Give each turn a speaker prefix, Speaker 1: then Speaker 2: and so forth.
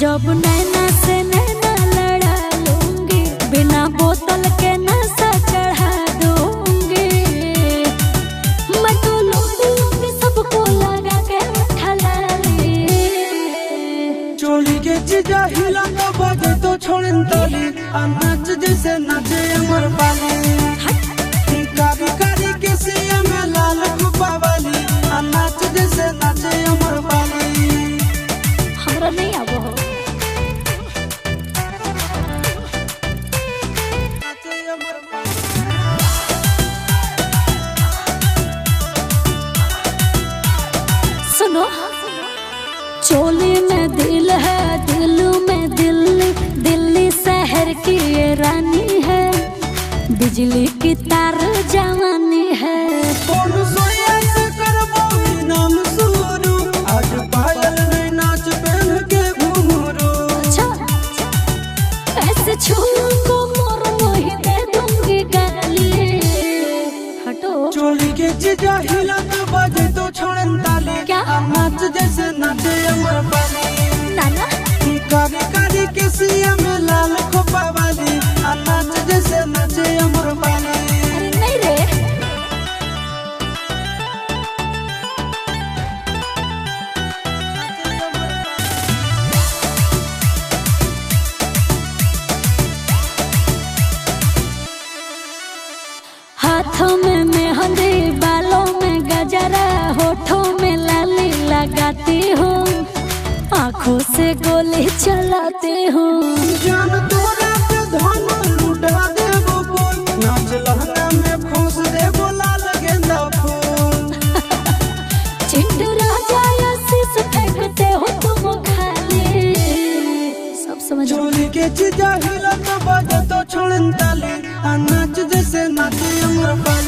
Speaker 1: जब नैना से नैना लड़ा लूंगी, बिना बोतल के नशा चढ़ा दूंगी। मैं तो लूंगी सबको लगा के ठलाली।
Speaker 2: चोली के चीजा हिला तो बजे तो छोड़न ताली, नाच जैसे नाचे अमर पाली। कारी कारी के सिया में लाल खुपा वाली, नाच जैसे नाचे अमर पाली।
Speaker 1: हमरा नहीं आबो हो। सुनो, चोली में दिल है, दिल में दिल्ली, दिल्ली शहर की ये रानी है। बिजली की तार जवानी है।
Speaker 2: आज पायल में नाच पहन के घूमरू।
Speaker 1: अच्छा, ऐसे छूने को मोर मोही दे दूंगी गाली। हटो।
Speaker 2: चोली के चीजा हिला तो बजे तो छोड़न ताली।
Speaker 1: क्या?
Speaker 2: नाच जैसे नाचे अमर पाली।
Speaker 1: नाना
Speaker 2: कारी कारी के सिया में लाल खोपा वाली, नाच जैसे नाचे अमर पाली।
Speaker 1: अरे नहीं रे। हाथों में मेहंदी, बालों में गजरा, होठों में लाली लगाती हूँ, आँखों से गोली चलाती हूँ।
Speaker 2: जान तोरा पे धन लुटा देबो बोल, नाच लहंगा में खोस देबो लाल गेंदा फूल।
Speaker 1: चिंटू राजा या शीश फेंकते हो तुम खाली। सब समझ।
Speaker 2: चोली के चीजा हिला तो बजे तो छोड़न ताली, नाच जैसे नाचे अमर पाली।